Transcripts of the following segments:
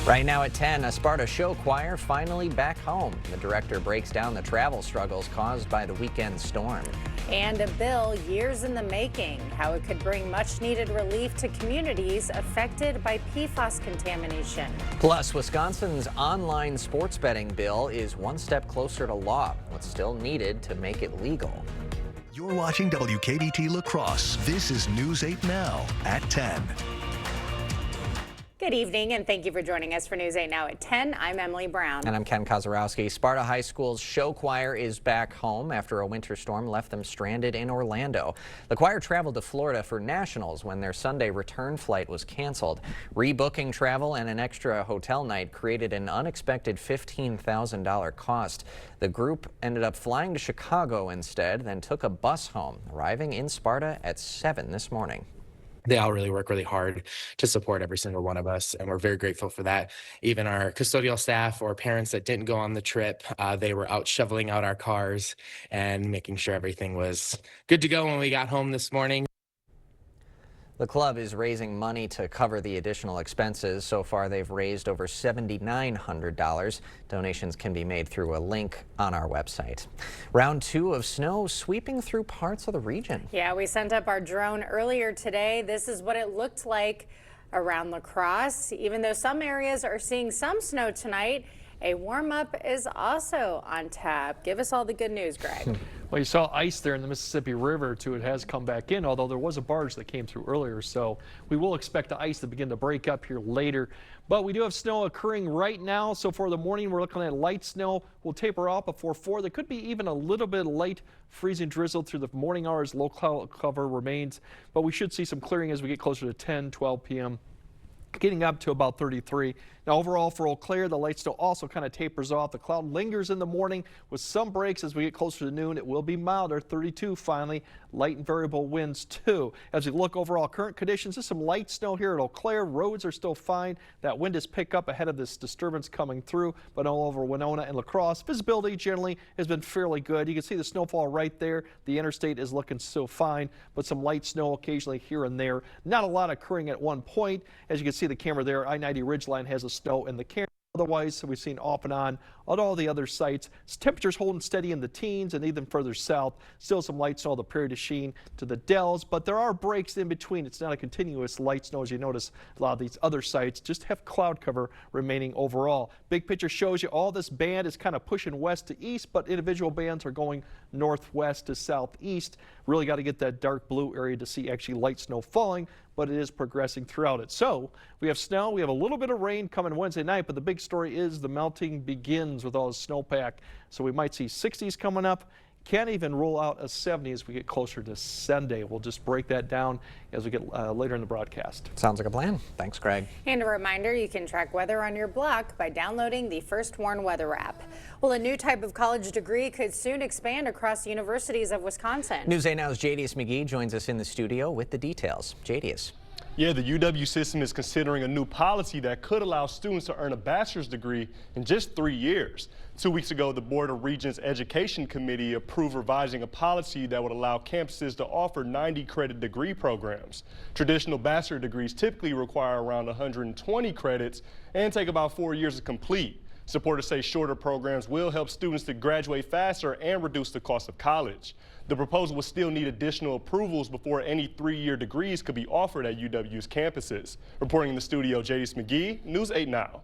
Right now at 10, a Sparta show choir finally back home. The director breaks down the travel struggles caused by the weekend storm. And a bill years in the making, how it could bring much needed relief to communities affected by PFAS contamination. Plus, Wisconsin's online sports betting bill is one step closer to law. What's still needed to make it legal? You're watching WKDT La Crosse. This is News 8 Now at 10. Good evening, and thank you for joining us for News 8 Now at 10. I'm Emily Brown. And I'm Ken Kozarowski. Sparta High School's show choir is back home after a winter storm left them stranded in Orlando. The choir traveled to Florida for nationals when their Sunday return flight was canceled. Rebooking travel and an extra hotel night created an unexpected $15,000 cost. The group ended up flying to Chicago instead, then took a bus home, arriving in Sparta at 7 this morning. They all really work really hard to support every single one of us, and we're very grateful for that. Even our custodial staff or parents that didn't go on the trip, they were out shoveling out our cars and making sure everything was good to go when we got home this morning. The club is raising money to cover the additional expenses. So far, they've raised over $7,900. Donations can be made through a link on our website. Round 2 of snow sweeping through parts of the region. Yeah, we sent up our drone earlier today. This is what it looked like around La Crosse. Even though some areas are seeing some snow tonight, a warm-up is also on tap. Give us all the good news, Greg. Well, you saw ice there in the Mississippi River, too. It has come back in, although there was a barge that came through earlier. So we will expect the ice to begin to break up here later. But we do have snow occurring right now. So for the morning, we're looking at light snow. We'll taper off before 4. There could be even a little bit of light freezing drizzle through the morning hours. Low cloud cover remains, but we should see some clearing as we get closer to 10, 12 p.m. Getting up to about 33. Now overall for Eau Claire, the light snow also kind of tapers off. The cloud lingers in the morning with some breaks as we get closer to noon. It will be milder, 32 finally. Light and variable winds too. As we look overall current conditions, there's some light snow here at Eau Claire. Roads are still fine. That wind is picked up ahead of this disturbance coming through, but all over Winona and La Crosse. Visibility generally has been fairly good. You can see the snowfall right there. The interstate is looking so fine, but some light snow occasionally here and there. Not a lot occurring at one point. As you can see the camera there, I-90 Ridgeline has a snow in the camera. Otherwise, we've seen off and on all the other sites. Temperatures holding steady in the teens, and even further south, still some light snow, the Prairie du Chien to the Dells, but there are breaks in between. It's not a continuous light snow. As you notice, a lot of these other sites just have cloud cover remaining overall. Big picture shows you all this band is kind of pushing west to east, but individual bands are going northwest to southeast. Really got to get that dark blue area to see actually light snow falling, but it is progressing throughout it. So we have snow, we have a little bit of rain coming Wednesday night, but the big story is the melting begins with all the snowpack. So we might see 60s coming up. Can't even roll out a 70 as we get closer to Sunday. We'll just break that down as we get later in the broadcast. Sounds like a plan. Thanks, Greg. And a reminder, you can track weather on your block by downloading the First Warn weather app. Well, a new type of college degree could soon expand across universities of Wisconsin. News 8 Now's Jadius McGee joins us in the studio with the details. Jadius. Yeah, the UW system is considering a new policy that could allow students to earn a bachelor's degree in just 3 years. 2 weeks ago, the Board of Regents Education Committee approved revising a policy that would allow campuses to offer 90-credit degree programs. Traditional bachelor degrees typically require around 120 credits and take about 4 years to complete. Supporters say shorter programs will help students to graduate faster and reduce the cost of college. The proposal will still need additional approvals before any 3-year degrees could be offered at UW's campuses. Reporting in the studio, Jadius McGee, News 8 Now.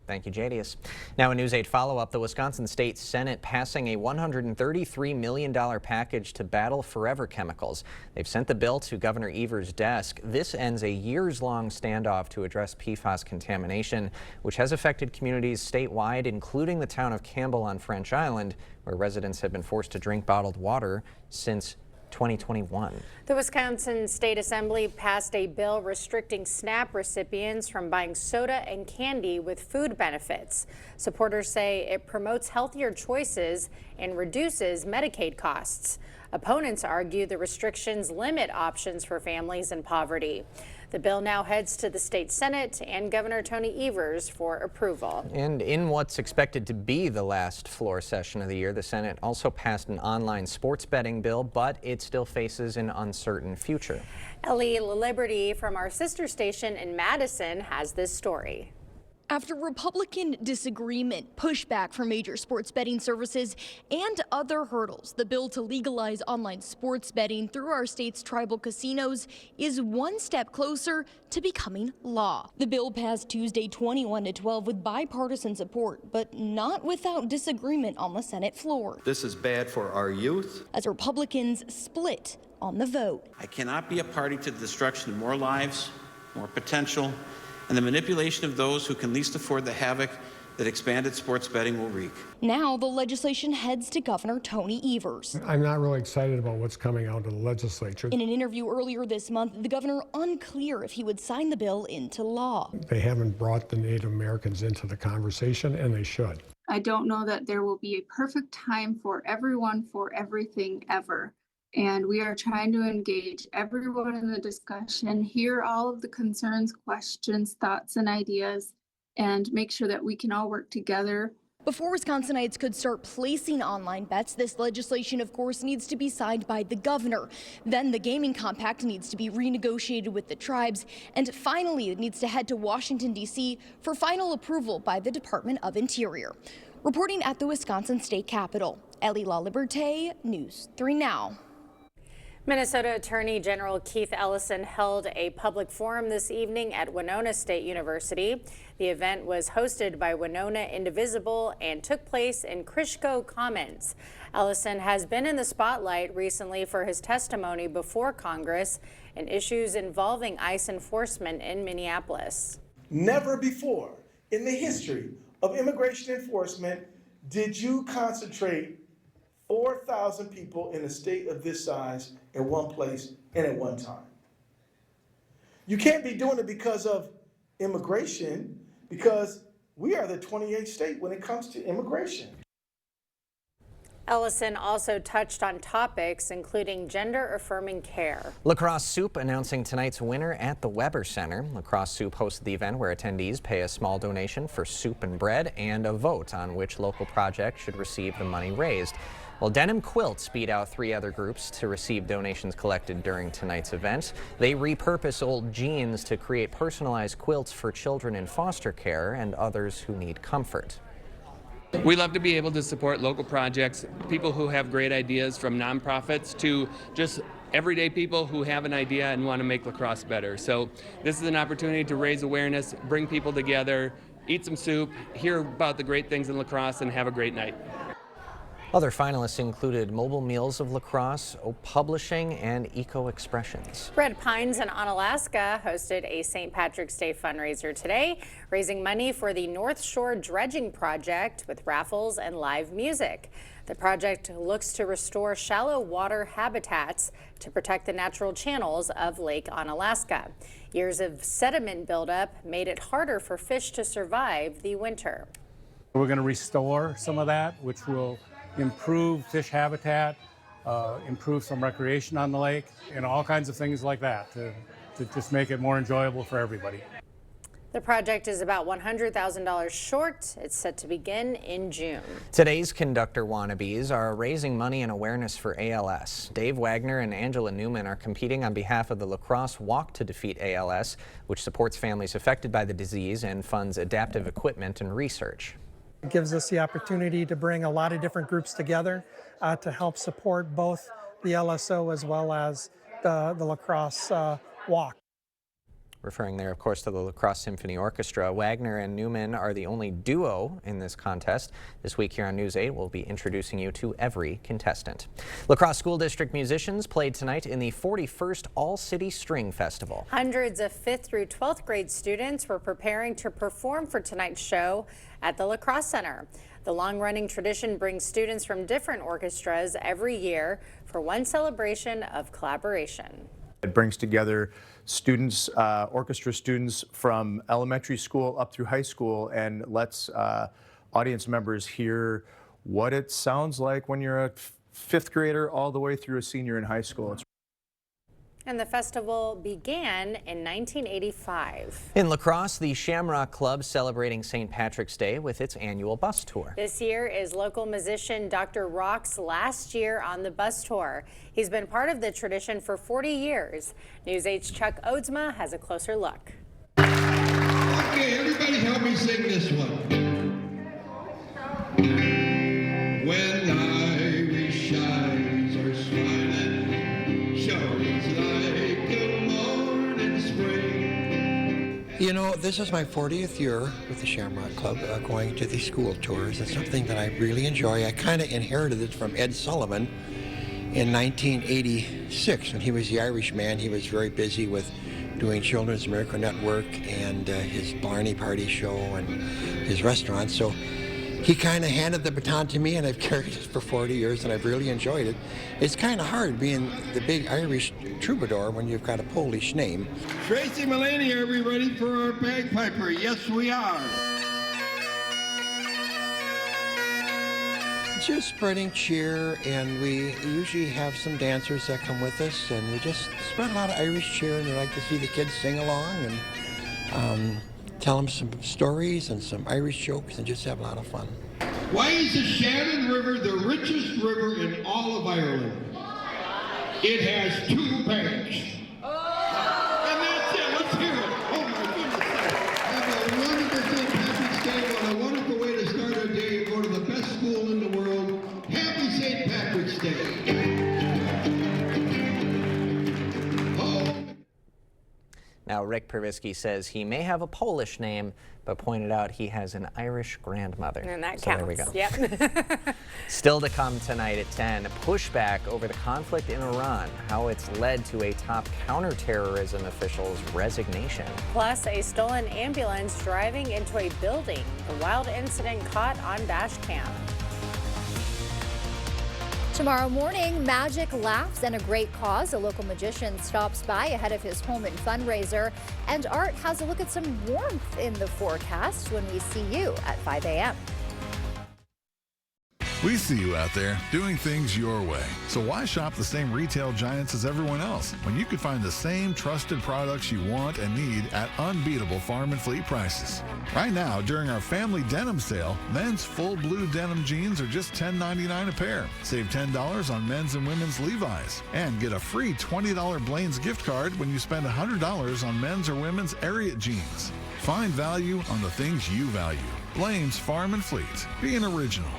Thank you, Jadius. Now, a News 8 follow-up, the Wisconsin State Senate passing a $133 million package to battle forever chemicals. They've sent the bill to Governor Evers' desk. This ends a years-long standoff to address PFAS contamination, which has affected communities statewide, including the town of Campbell on French Island, where residents have been forced to drink bottled water since 2021. The Wisconsin State Assembly passed a bill restricting SNAP recipients from buying soda and candy with food benefits. Supporters say it promotes healthier choices and reduces Medicaid costs. Opponents argue the restrictions limit options for families in poverty. The bill now heads to the state Senate and Governor Tony Evers for approval. And in what's expected to be the last floor session of the year, the Senate also passed an online sports betting bill, but it still faces an uncertain future. Ellie Liberty from our sister station in Madison has this story. After Republican disagreement, pushback from major sports betting services, and other hurdles, the bill to legalize online sports betting through our state's tribal casinos is one step closer to becoming law. The bill passed Tuesday 21-12 with bipartisan support, but not without disagreement on the Senate floor. This is bad for our youth. As Republicans split on the vote. I cannot be a party to the destruction of more lives, more potential, and the manipulation of those who can least afford the havoc that expanded sports betting will wreak. Now the legislation heads to Governor Tony Evers. I'm not really excited about what's coming out of the legislature. In an interview earlier this month, the governor unclear if he would sign the bill into law. They haven't brought the Native Americans into the conversation, and they should. I don't know that there will be a perfect time for everyone for everything ever. And we are trying to engage everyone in the discussion, hear all of the concerns, questions, thoughts, and ideas, and make sure that we can all work together. Before Wisconsinites could start placing online bets, this legislation, of course, needs to be signed by the governor. Then the gaming compact needs to be renegotiated with the tribes. And finally, it needs to head to Washington, D.C. for final approval by the Department of Interior. Reporting at the Wisconsin State Capitol, Ellie LaLiberte, News 3 Now. Minnesota Attorney General Keith Ellison held a public forum this evening at Winona State University. The event was hosted by Winona Indivisible and took place in Krishko Commons. Ellison has been in the spotlight recently for his testimony before Congress and issues involving ICE enforcement in Minneapolis. Never before in the history of immigration enforcement did you concentrate 4,000 people in a state of this size in one place and at one time. You can't be doing it because of immigration, because we are the 28th state when it comes to immigration. Ellison also touched on topics including gender-affirming care. La Crosse Soup announcing tonight's winner at the Weber Center. La Crosse Soup hosted the event where attendees pay a small donation for soup and bread and a vote on which local project should receive the money raised. Well, Denim Quilts beat out 3 other groups to receive donations collected during tonight's event. They repurpose old jeans to create personalized quilts for children in foster care and others who need comfort. We love to be able to support local projects, people who have great ideas, from nonprofits to just everyday people who have an idea and want to make La Crosse better. So this is an opportunity to raise awareness, bring people together, eat some soup, hear about the great things in La Crosse, and have a great night. Other finalists included Mobile Meals of La Crosse, Publishing, and Eco Expressions. Red Pines in Onalaska hosted a St. Patrick's Day fundraiser today, raising money for the North Shore Dredging Project with raffles and live music. The project looks to restore shallow water habitats to protect the natural channels of Lake Onalaska. Years of sediment buildup made it harder for fish to survive the winter. We're going to restore some of that, which will improve fish habitat, improve some recreation on the lake, and all kinds of things like that to just make it more enjoyable for everybody. The project is about $100,000 short. It's set to begin in June. Today's conductor wannabes are raising money and awareness for ALS. Dave Wagner and Angela Newman are competing on behalf of the La Crosse Walk to Defeat ALS, which supports families affected by the disease and funds adaptive equipment and research. It gives us the opportunity to bring a lot of different groups together to help support both the LSO as well as the La Crosse Walk. Referring there, of course, to the La Crosse Symphony Orchestra. Wagner and Newman are the only duo in this contest. This week here on News 8, we'll be introducing you to every contestant. La Crosse School District musicians played tonight in the 41st All-City String Festival. Hundreds of 5th through 12th grade students were preparing to perform for tonight's show at the La Crosse Center. The long-running tradition brings students from different orchestras every year for one celebration of collaboration. It brings together students, orchestra students from elementary school up through high school, and lets audience members hear what it sounds like when you're a 5th grader all the way through a senior in high school. And the festival began in 1985. In La Crosse, the Shamrock Club celebrating St. Patrick's Day with its annual bus tour. This year is local musician Dr. Rock's last year on the bus tour. He's been part of the tradition for 40 years. News 8's Chuck Oadsma has a closer look. Okay, everybody help me sing this one. When Irish eyes are smiling, sure it's like a morning spring. You know, this is my 40th year with the Shamrock Club, going to these school tours. It's something that I really enjoy. I kind of inherited it from Ed Sullivan in 1986 when he was the Irish man. He was very busy with doing Children's Miracle Network and his Blarney Party show and his restaurant. So he kind of handed the baton to me, and I've carried it for 40 years, and I've really enjoyed it. It's kind of hard being the big Irish troubadour when you've got a Polish name. Tracy Mullaney, are we ready for our bagpiper? Yes, we are. Just spreading cheer, and we usually have some dancers that come with us, and we just spread a lot of Irish cheer, and we like to see the kids sing along and tell them some stories and some Irish jokes and just have a lot of fun. Why is the Shannon River the richest river in all of Ireland? It has 2 banks. And that's it. Let's hear it. Oh my goodness. Have a wonderful St. Patrick's Day. What a wonderful way to start our day. Go to the best school in the world. Happy St. Patrick's Day. Now, Rick Pervisky says he may have a Polish name, but pointed out he has an Irish grandmother. And that so counts. There we go. Yep. Still to come tonight at 10, pushback over the conflict in Iran, how it's led to a top counterterrorism official's resignation. Plus, a stolen ambulance driving into a building. The wild incident caught on dash cam. Tomorrow morning, magic, laughs, and a great cause. A local magician stops by ahead of his home and fundraiser. And Art has a look at some warmth in the forecast when we see you at 5 a.m. We see you out there doing things your way. So why shop the same retail giants as everyone else when you could find the same trusted products you want and need at unbeatable farm and fleet prices? Right now, during our family denim sale, men's full blue denim jeans are just $10.99 a pair. Save $10 on men's and women's Levi's. And get a free $20 Blaine's gift card when you spend $100 on men's or women's Ariat jeans. Find value on the things you value. Blaine's Farm and Fleet. Be an original.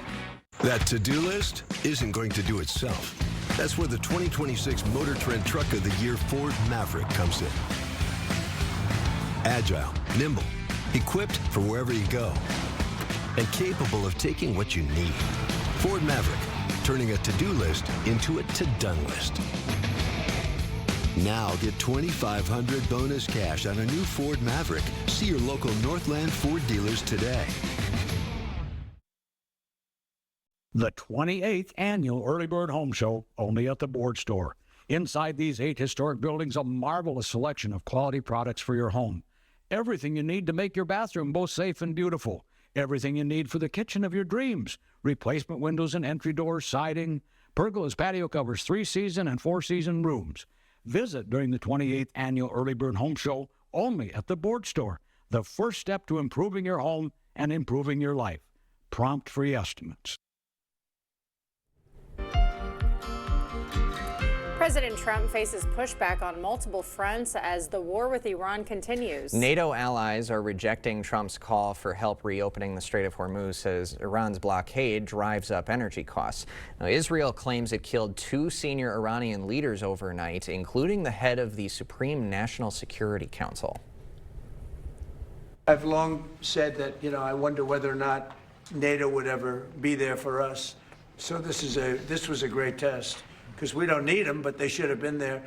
That to-do list isn't going to do itself. That's where the 2026 Motor Trend Truck of the Year Ford Maverick comes in. Agile, nimble, equipped for wherever you go, and capable of taking what you need. Ford Maverick, turning a to-do list into a to-done list. Now get $2,500 bonus cash on a new Ford Maverick. See your local Northland Ford dealers today. The 28th Annual Early Bird Home Show, only at the Board Store. Inside these 8 historic buildings, a marvelous selection of quality products for your home. Everything you need to make your bathroom both safe and beautiful. Everything you need for the kitchen of your dreams. Replacement windows and entry doors, siding, pergolas, patio covers, 3-season and 4-season rooms. Visit during the 28th Annual Early Bird Home Show, only at the Board Store. The first step to improving your home and improving your life. Prompt free estimates. President Trump faces pushback on multiple fronts as the war with Iran continues. NATO allies are rejecting Trump's call for help reopening the Strait of Hormuz as Iran's blockade drives up energy costs. Now, Israel claims it killed 2 senior Iranian leaders overnight, including the head of the Supreme National Security Council. I've long said that, I wonder whether or not NATO would ever be there for us. So this was a great test. Because we don't need them, but they should have been there.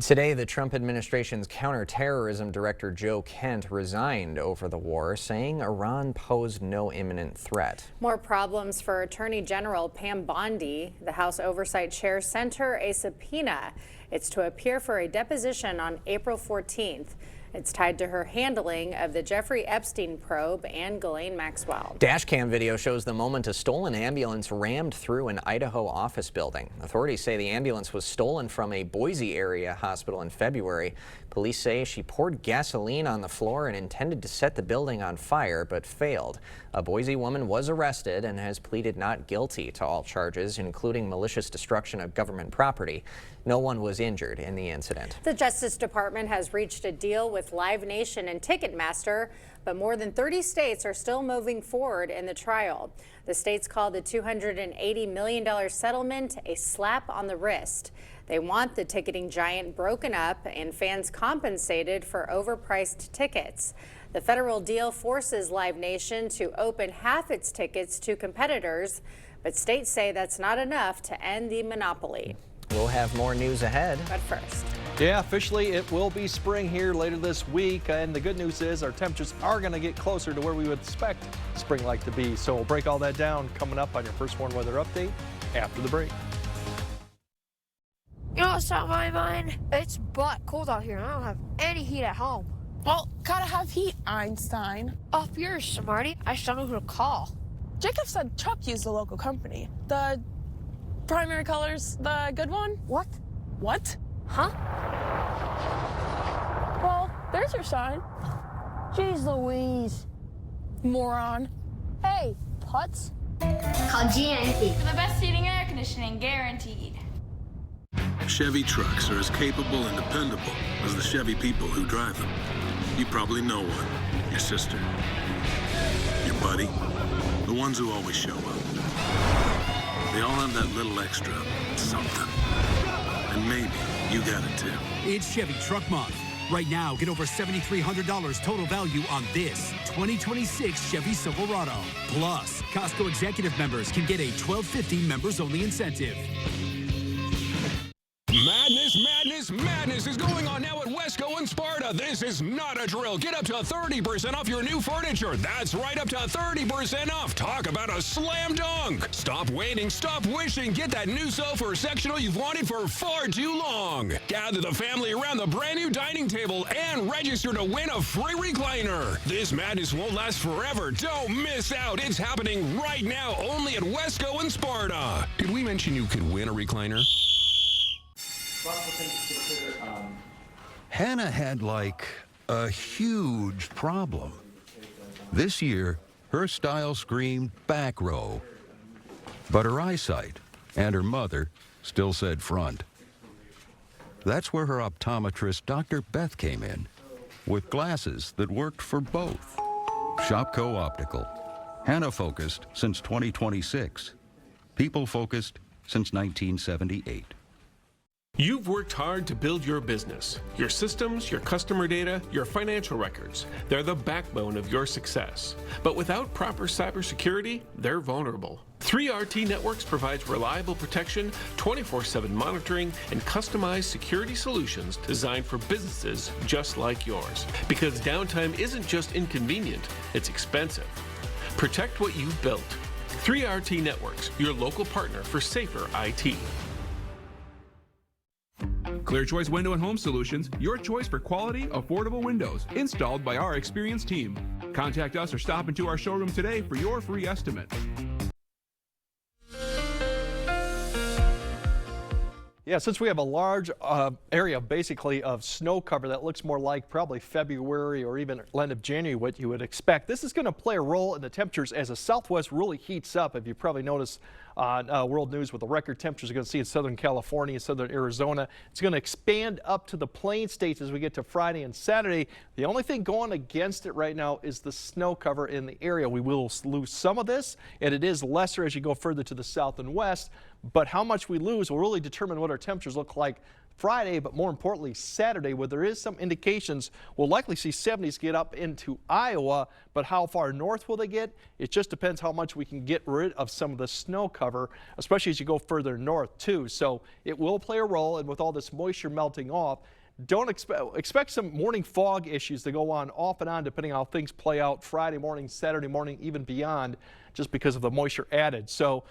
Today, the Trump administration's counterterrorism director Joe Kent resigned over the war, saying Iran posed no imminent threat. More problems for Attorney General Pam Bondi. The House Oversight Chair sent her a subpoena. It's to appear for a deposition on April 14th. It's tied to her handling of the Jeffrey Epstein probe and Ghislaine Maxwell. Dashcam video shows the moment a stolen ambulance rammed through an Idaho office building. Authorities say the ambulance was stolen from a Boise area hospital in February. Police say she poured gasoline on the floor and intended to set the building on fire, but failed. A Boise woman was arrested and has pleaded not guilty to all charges, including malicious destruction of government property. No one was was injured in the incident. The Justice Department has reached a deal with Live Nation and Ticketmaster, but more than 30 states are still moving forward in the trial. The states called the $280 million settlement a slap on the wrist. They want the ticketing giant broken up and fans compensated for overpriced tickets. The federal deal forces Live Nation to open half its tickets to competitors, but states say that's not enough to end the monopoly. We'll have more news ahead. But first. Yeah, officially it will be spring here later this week, and the good news is our temperatures are going to get closer to where we would expect spring-like to be. So we'll break all that down coming up on your First Warn Weather Update after the break. You know what's on my mind? It's butt cold out here and I don't have any heat at home. Well, gotta have heat, Einstein. Up yours, smarty. I just don't know who to call. Jacob said Chuck used the local company. The Primary Colors, the good one? What? What? Huh? Well, there's your sign. Jeez Louise. Moron. Hey, putz. Call GMC for the best seating and air conditioning, guaranteed. Chevy trucks are as capable and dependable as the Chevy people who drive them. You probably know one. Your sister. Your buddy. The ones who always show up. They all have that little extra something. And maybe you got it too. It's Chevy Truck Month. Right now, get over $7,300 total value on this 2026 Chevy Silverado. Plus, Costco Executive members can get a $12.50 members-only incentive. Madness is going on now at Wesco and Sparta. This is not a drill. Get up to 30% off your new furniture. That's right, up to 30% off. Talk about a slam dunk. Stop waiting, stop wishing. Get that new sofa or sectional you've wanted for far too long. Gather the family around the brand new dining table and register to win a free recliner. This madness won't last forever. Don't miss out. It's happening right now only at Wesco and Sparta. Did we mention you could win a recliner? Hannah had like a huge problem. This year, her style screamed back row, but her eyesight and her mother still said front. That's where her optometrist, Dr. Beth, came in with glasses that worked for both. Shopco Optical. Hannah focused since 2026. People focused since 1978. You've worked hard to build your business. Your systems, your customer data, your financial records. They're the backbone of your success. But without proper cybersecurity, they're vulnerable. 3RT Networks provides reliable protection, 24/7 monitoring, and customized security solutions designed for businesses just like yours. Because downtime isn't just inconvenient, it's expensive. Protect what you've built. 3RT Networks, your local partner for safer IT. Clear Choice Window and Home Solutions, your choice for quality, affordable windows, installed by our experienced team. Contact us or stop into our showroom today for your free estimate. Yeah, since we have a large area basically of snow cover that looks more like probably February or even end of January, what you would expect, this is going to play a role in the temperatures as the Southwest really heats up. If you probably noticed on World News with the record temperatures you're going to see in Southern California, Southern Arizona, it's going to expand up to the plain states as we get to Friday and Saturday. The only thing going against it right now is the snow cover in the area. We will lose some of this, and it is lesser as you go further to the south and west. But how much we lose will really determine what our temperatures look like Friday, but more importantly Saturday, where there is some indications we'll likely see 70s get up into Iowa, but how far north will they get? It just depends how much we can get rid of some of the snow cover, especially as you go further north too. So it will play a role, and with all this moisture melting off, don't expect some morning fog issues to go on off and on depending on how things play out Friday morning, Saturday morning, even beyond, just because of the moisture added. So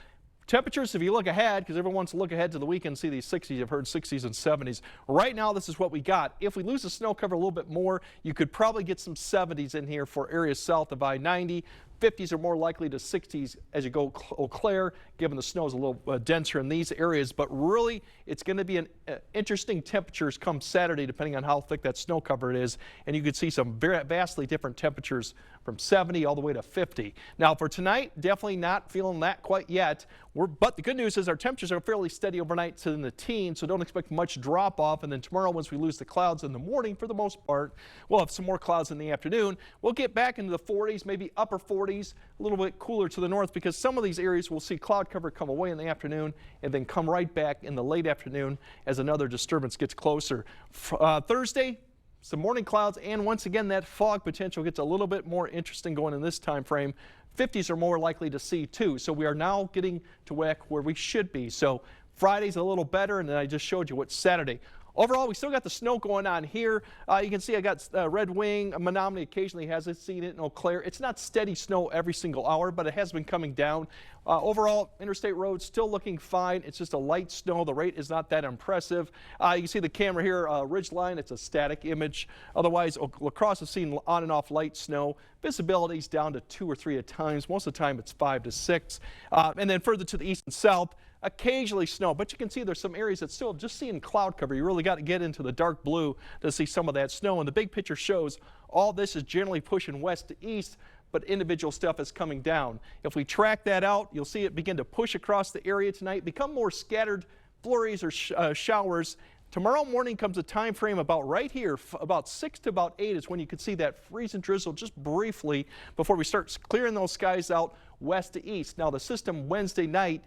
temperatures, if you look ahead, because everyone wants to look ahead to the weekend, see these 60s. I've heard 60s and 70s. Right now, this is what we got. If we lose the snow cover a little bit more, you could probably get some 70s in here for areas south of I-90. 50s are more likely to 60s as you go Eau Claire, given the snow is a little denser in these areas. But really, it's going to be an interesting temperatures come Saturday, depending on how thick that snow cover it is. And you could see some very vastly different temperatures from 70 all the way to 50. Now for tonight, definitely not feeling that quite yet. But the good news is our temperatures are fairly steady overnight to in the teens, so don't expect much drop off. And then tomorrow, once we lose the clouds in the morning, for the most part, we'll have some more clouds in the afternoon. We'll get back into the 40s, maybe upper 40s, a little bit cooler to the north, because some of these areas will see cloud cover come away in the afternoon and then come right back in the late afternoon as another disturbance gets closer. Thursday, some morning clouds, and once again that fog potential gets a little bit more interesting going in this time frame. 50s are more likely to see too, so we are now getting to where we should be. So Friday's a little better, and then I just showed you what Saturday. Overall, we still got the snow going on here. You can see I got Red Wing. Menominee occasionally has seen it in Eau Claire. It's not steady snow every single hour, but it has been coming down. Overall, interstate roads still looking fine. It's just a light snow. The rate is not that impressive. You can see the camera here, ridge line. It's a static image. Otherwise, La Crosse has seen on and off light snow. Visibility is down to 2 or 3 at times. Most of the time, it's 5 to 6. And then further to the east and south, occasionally snow, but you can see there's some areas that still just seeing cloud cover. You really got to get into the dark blue to see some of that snow, and the big picture shows all this is generally pushing west to east, but individual stuff is coming down. If we track that out, you'll see it begin to push across the area tonight, become more scattered flurries or showers. Tomorrow morning comes a time frame about right here, about 6 to about 8 is when you can see that freeze and drizzle just briefly before we start clearing those skies out west to east. Now the system Wednesday night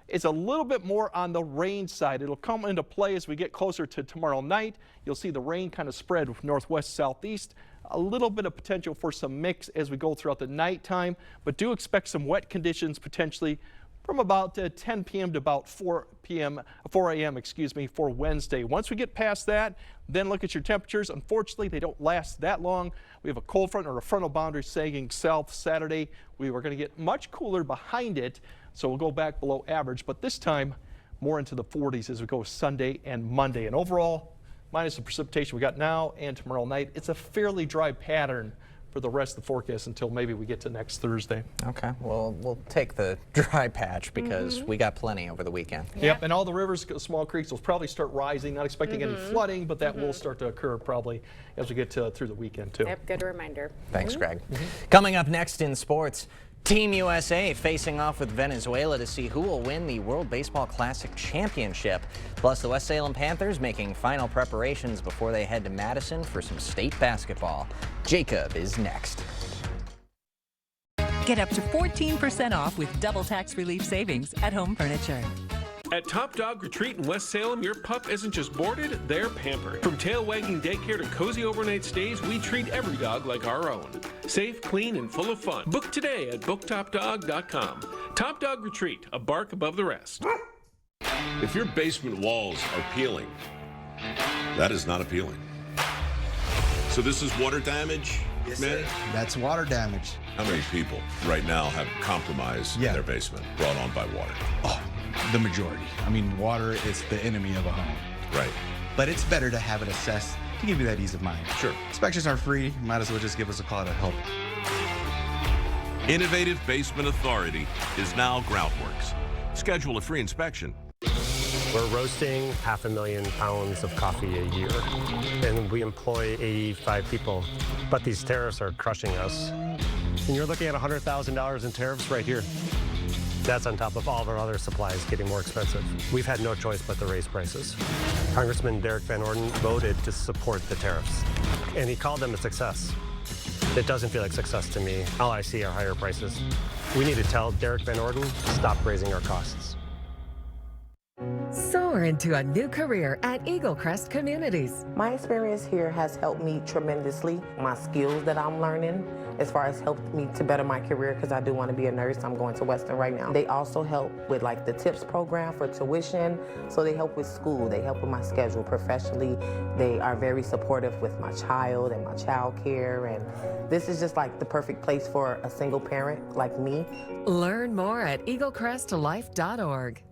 is a little bit more on the rain side. It'll come into play as we get closer to tomorrow night. You'll see the rain kind of spread northwest, southeast. A little bit of potential for some mix as we go throughout the nighttime, but do expect some wet conditions potentially from about 10 p.m. to about 4 a.m. for Wednesday. Once we get past that, then look at your temperatures. Unfortunately, they don't last that long. We have a cold front or a frontal boundary sagging south Saturday. We were going to get much cooler behind it, so we'll go back below average, but this time more into the 40s as we go Sunday and Monday. And overall, minus the precipitation we got now and tomorrow night, it's a fairly dry pattern for the rest of the forecast until maybe we get to next Thursday. Okay, well, we'll take the dry patch because we got plenty over the weekend. Yep, and all the rivers, small creeks will probably start rising. Not expecting any flooding, but that will start to occur probably as we get through the weekend too. Yep, good reminder. Thanks, Greg. Coming up next in sports, Team USA facing off with Venezuela to see who will win the World Baseball Classic Championship. Plus, the West Salem Panthers making final preparations before they head to Madison for some state basketball. Jacob is next. Get up to 14% off with double tax relief savings at Home Furniture. At Top Dog Retreat in West Salem, your pup isn't just boarded, they're pampered. From tail wagging daycare to cozy overnight stays, we treat every dog like our own. Safe, clean, and full of fun. Book today at booktopdog.com. Top Dog Retreat, a bark above the rest. If your basement walls are peeling, that is not appealing. So this is water damage, man? That's water damage. How many people right now have compromised their basement brought on by water? Oh, the majority. I mean, water is the enemy of a home. Right. But it's better to have it assessed to give you that ease of mind. Sure. Inspections are free. Might as well just give us a call to help. Innovative Basement Authority is now Groutworks. Schedule a free inspection. We're roasting 500,000 pounds of coffee a year, and we employ 85 people. But these tariffs are crushing us. And you're looking at $100,000 in tariffs right here. That's on top of all of our other supplies getting more expensive. We've had no choice but to raise prices. Congressman Derek Van Orden voted to support the tariffs, and he called them a success. It doesn't feel like success to me. All I see are higher prices. We need to tell Derek Van Orden to stop raising our costs. Soar into a new career at Eagle Crest Communities. My experience here has helped me tremendously. My skills that I'm learning as far as helped me to better my career, because I do want to be a nurse. I'm going to Western right now. They also help with like the TIPS program for tuition. So they help with school. They help with my schedule professionally. They are very supportive with my child and my child care. And this is just like the perfect place for a single parent like me. Learn more at eaglecrestlife.org.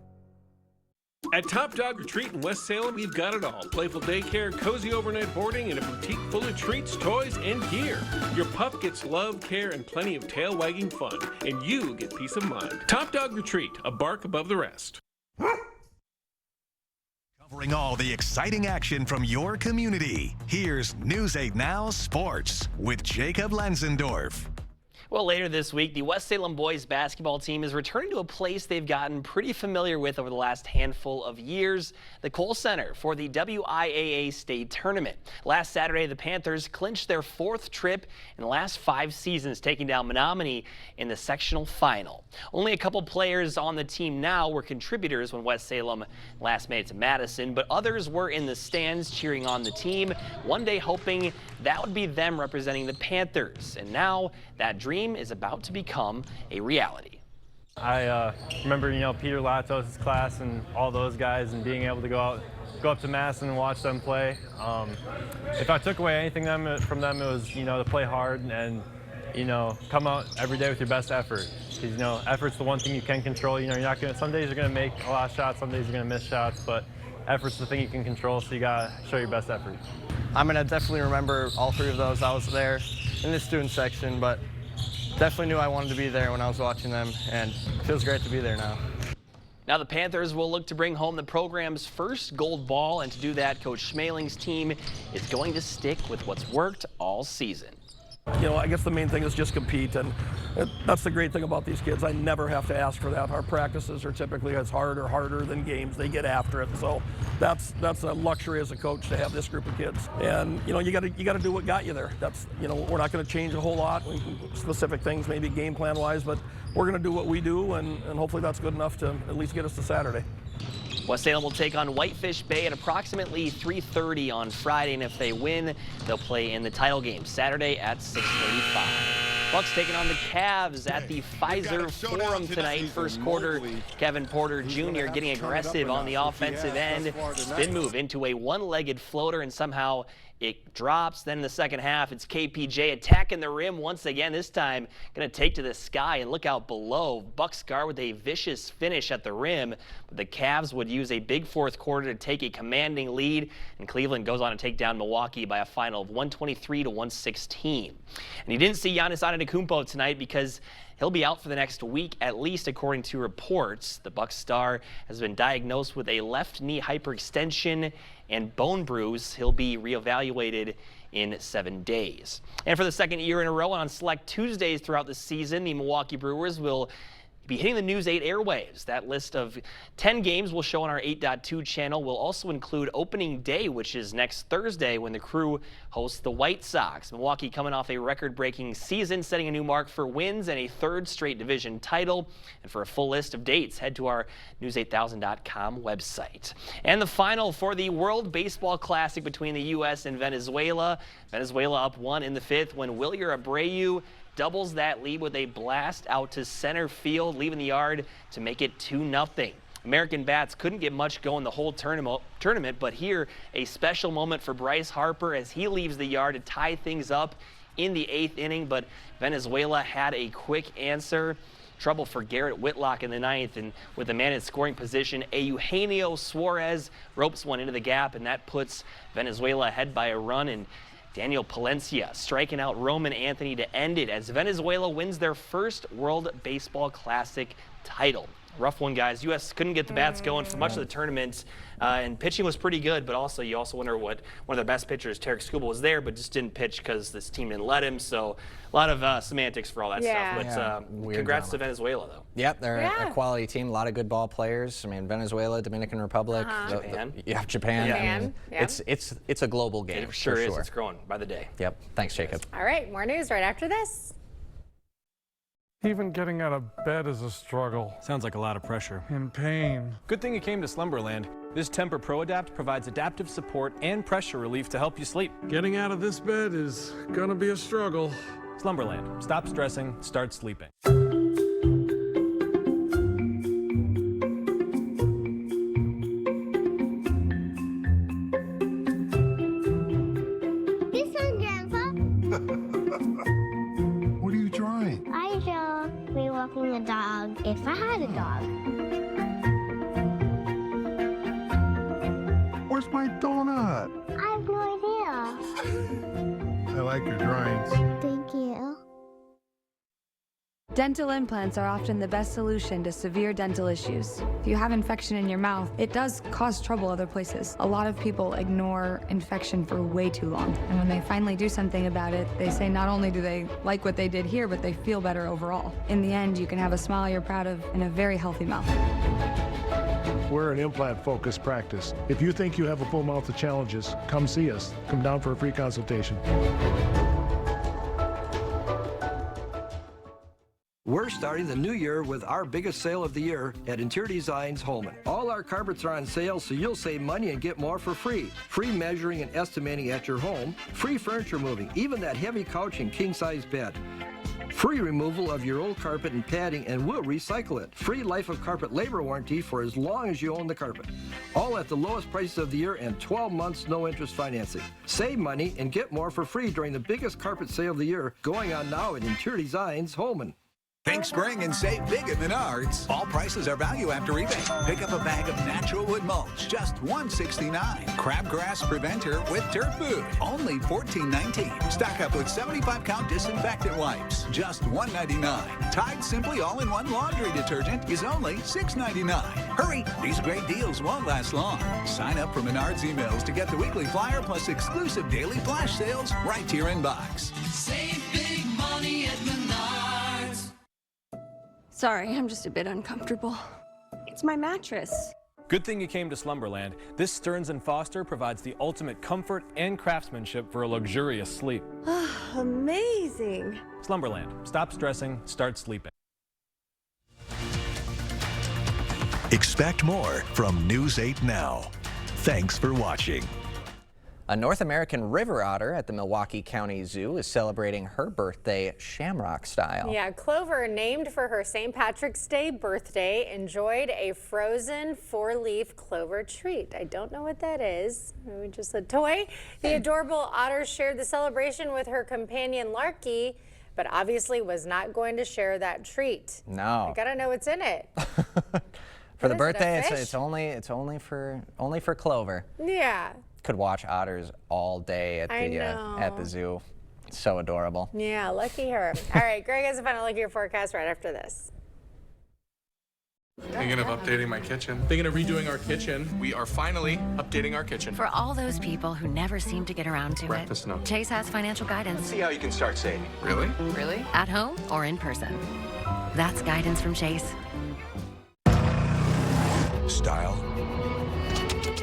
At Top Dog Retreat in West Salem, we've got it all. Playful daycare, cozy overnight boarding, and a boutique full of treats, toys, and gear. Your pup gets love, care, and plenty of tail-wagging fun, and you get peace of mind. Top Dog Retreat, a bark above the rest. Covering all the exciting action from your community, here's News 8 Now Sports with Jacob Lenzendorf. Well, later this week, the West Salem boys basketball team is returning to a place they've gotten pretty familiar with over the last handful of years, the Kohl Center, for the WIAA state tournament. Last Saturday, the Panthers clinched their 4th trip in the last 5 seasons, taking down Menominee in the sectional final. Only a couple players on the team now were contributors when West Salem last made it to Madison, but others were in the stands cheering on the team, one day hoping that would be them representing the Panthers. And now that dream is about to become a reality. I remember, Peter Latos' class and all those guys, and being able to go up to Madison and watch them play. If I took away anything from them, it was, to play hard and, come out every day with your best effort. Because, effort's the one thing you can control. You're not gonna. Some days you're gonna make a lot of shots, some days you're gonna miss shots, but effort's the thing you can control. So you gotta show your best effort. I'm gonna definitely remember all 3 of those. I was there in the student section, but definitely knew I wanted to be there when I was watching them, and it feels great to be there now. Now the Panthers will look to bring home the program's first gold ball, and to do that, Coach Schmaling's team is going to stick with what's worked all season. I guess the main thing is just compete, and that's the great thing about these kids. I never have to ask for that. Our practices are typically as hard or harder than games. They get after it, so that's a luxury as a coach to have this group of kids. And you got to do what got you there. That's we're not going to change a whole lot, specific things maybe game plan wise, but we're going to do what we do, and hopefully that's good enough to at least get us to Saturday. West Salem will take on Whitefish Bay at approximately 3:30 on Friday, and if they win, they'll play in the title game Saturday at 6:35. Bucks taking on the Cavs at the Pfizer Forum tonight. First quarter, Kevin Porter Jr. getting aggressive on the offensive end. Spin move into a one-legged floater, and somehow it drops. Then in the second half, it's KPJ attacking the rim once again, this time going to take to the sky, and look out below. Bucks guard with a vicious finish at the rim, but the Cavs would use a big fourth quarter to take a commanding lead, and Cleveland goes on to take down Milwaukee by a final of 123-116. And you didn't see Giannis Antetokounmpo tonight because he'll be out for the next week at least, according to reports. The Bucks star has been diagnosed with a left knee hyperextension and bone bruise. He'll be reevaluated in 7 days. And for the second year in a row, on select Tuesdays throughout the season, the Milwaukee Brewers will be hitting the News 8 airwaves. That list of 10 games will show on our 8.2 channel. Will also include opening day, which is next Thursday when the Crew hosts the White Sox. Milwaukee coming off a record-breaking season, setting a new mark for wins and a 3rd straight division title. And for a full list of dates, head to our news8000.com website. And the final for the World Baseball Classic between the U.S. and Venezuela. Venezuela up 1 in the 5th when Wilyer Abreu doubles that lead with a blast out to center field, leaving the yard to make it 2-0. American bats couldn't get much going the whole tournament, but here a special moment for Bryce Harper as he leaves the yard to tie things up in the 8th inning, but Venezuela had a quick answer. Trouble for Garrett Whitlock in the 9th, and with the man in scoring position, Eugenio Suarez ropes one into the gap, and that puts Venezuela ahead by a run, and Daniel Palencia striking out Roman Anthony to end it as Venezuela wins their first World Baseball Classic title. Rough one, guys. U.S. couldn't get the bats going for much of the tournament, and pitching was pretty good, but also you also wonder what one of their best pitchers, Tarek Skubal, was there, but just didn't pitch because this team didn't let him, so a lot of semantics for all that stuff. But congrats to Venezuela, though. Yep, they're a quality team, a lot of good ball players. I mean, Venezuela, Dominican Republic, Japan. Japan. I mean, it's a global game. It sure is. It's growing by the day. Yep. Thanks, Jacob. All right, more news right after this. Even getting out of bed is a struggle. Sounds like a lot of pressure. And pain. Good thing you came to Slumberland. This Tempur Pro Adapt provides adaptive support and pressure relief to help you sleep. Getting out of this bed is gonna be a struggle. Slumberland. Stop stressing, start sleeping. Walking a dog if I had a dog. Where's my donut? I have no idea. I like your drawings. Thank you. Dental implants are often the best solution to severe dental issues. If you have infection in your mouth, it does cause trouble other places. A lot of people ignore infection for way too long. And when they finally do something about it, they say not only do they like what they did here, but they feel better overall. In the end, you can have a smile you're proud of and a very healthy mouth. We're an implant-focused practice. If you think you have a full mouth of challenges, come see us. Come down for a free consultation. We're starting the new year with our biggest sale of the year at Interior Designs Holman. All our carpets are on sale, so you'll save money and get more for free. Free measuring and estimating at your home. Free furniture moving, even that heavy couch and king-size bed. Free removal of your old carpet and padding, and we'll recycle it. Free life of carpet labor warranty for as long as you own the carpet. All at the lowest prices of the year and 12 months no interest financing. Save money and get more for free during the biggest carpet sale of the year going on now at Interior Designs Holman. Think spring and save big at Menards. All prices are value after rebate. Pick up a bag of natural wood mulch, just $1.69. Crabgrass preventer with turf food, only $14.19. Stock up with 75-count disinfectant wipes, just $1.99. Tide Simply All-in-One Laundry Detergent is only $6.99. Hurry, these great deals won't last long. Sign up for Menards emails to get the weekly flyer plus exclusive daily flash sales right to your inbox. Save big money at Menards. Sorry, I'm just a bit uncomfortable. It's my mattress. Good thing you came to Slumberland. This Stearns & Foster provides the ultimate comfort and craftsmanship for a luxurious sleep. Amazing. Slumberland. Stop stressing, start sleeping. Expect more from News 8 Now. Thanks for watching. A North American river otter at the Milwaukee County Zoo is celebrating her birthday shamrock style. Yeah, Clover, named for her St. Patrick's Day birthday, enjoyed a frozen 4-leaf clover treat. I don't know what that is. Maybe just a toy. The adorable otter shared the celebration with her companion Larky, but obviously was not going to share that treat. No. I gotta know what's in it. For the What is it, a birthday, fish? it's only for Clover. Yeah. Could watch otters all day at the zoo. So adorable. Yeah, lucky her. All right, Greg has a final look at your forecast right after this. Thinking of updating my kitchen. Thinking of redoing our kitchen. We are finally updating our kitchen. For all those people who never seem to get around to Breakfast it, note. Chase has financial guidance. See how you can start saving. Really? Really? At home or in person. That's guidance from Chase. Style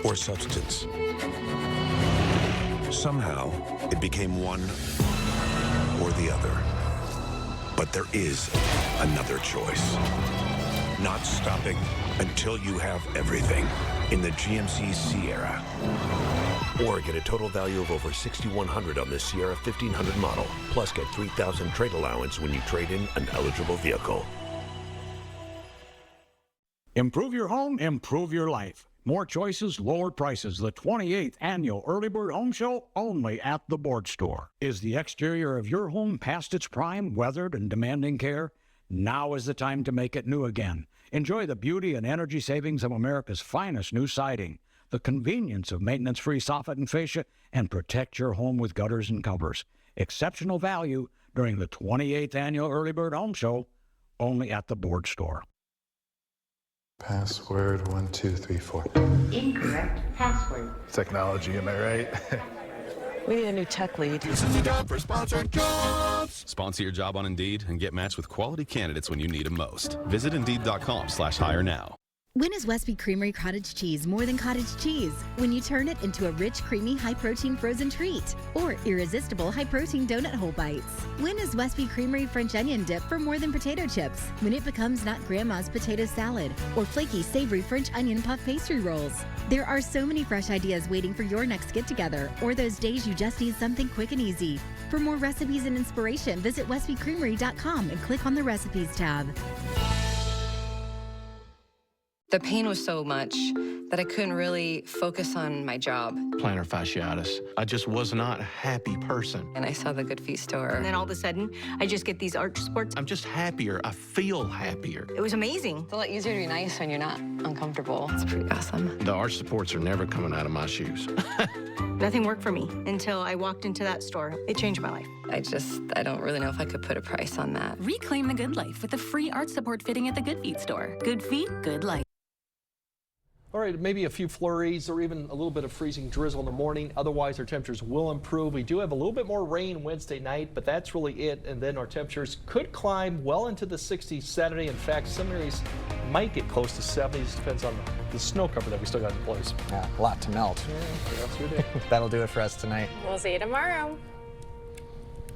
or substance. Somehow, it became one or the other. But there is another choice. Not stopping until you have everything in the GMC Sierra. Or get a total value of over $6,100 on the Sierra 1500 model. Plus get $3,000 trade allowance when you trade in an eligible vehicle. Improve your home, improve your life. More choices, lower prices. The 28th Annual Early Bird Home Show, only at the Board Store. Is the exterior of your home past its prime, weathered and demanding care? Now is the time to make it new again. Enjoy the beauty and energy savings of America's finest new siding, the convenience of maintenance-free soffit and fascia, and protect your home with gutters and covers. Exceptional value during the 28th Annual Early Bird Home Show, only at the Board Store. Password 1234. Incorrect password. Technology, am I right? We need a new tech lead. This is the job for Sponsored Jobs. Sponsor your job on Indeed and get matched with quality candidates when you need them most. Visit Indeed.com/hire now. When is Westby Creamery cottage cheese more than cottage cheese? When you turn it into a rich, creamy, high-protein frozen treat or irresistible high-protein donut hole bites. When is Westby Creamery French onion dip for more than potato chips? When it becomes not grandma's potato salad or flaky, savory French onion puff pastry rolls. There are so many fresh ideas waiting for your next get-together or those days you just need something quick and easy. For more recipes and inspiration, visit westbycreamery.com and click on the Recipes tab. The pain was so much that I couldn't really focus on my job. Plantar fasciitis. I just was not a happy person. And I saw the Good Feet store. And then all of a sudden, I just get these arch supports. I'm just happier. I feel happier. It was amazing. It's a lot easier to be nice when you're not uncomfortable. It's pretty awesome. The arch supports are never coming out of my shoes. Nothing worked for me until I walked into that store. It changed my life. I don't really know if I could put a price on that. Reclaim the good life with a free arch support fitting at the Good Feet store. Good feet, good life. All right, maybe a few flurries or even a little bit of freezing drizzle in the morning. Otherwise, our temperatures will improve. We do have a little bit more rain Wednesday night, but that's really it. And then our temperatures could climb well into the 60s Saturday. In fact, some areas might get close to 70s. Depends on the snow cover that we still got in place. Yeah, a lot to melt. Yeah, that's your day. That'll do it for us tonight. We'll see you tomorrow.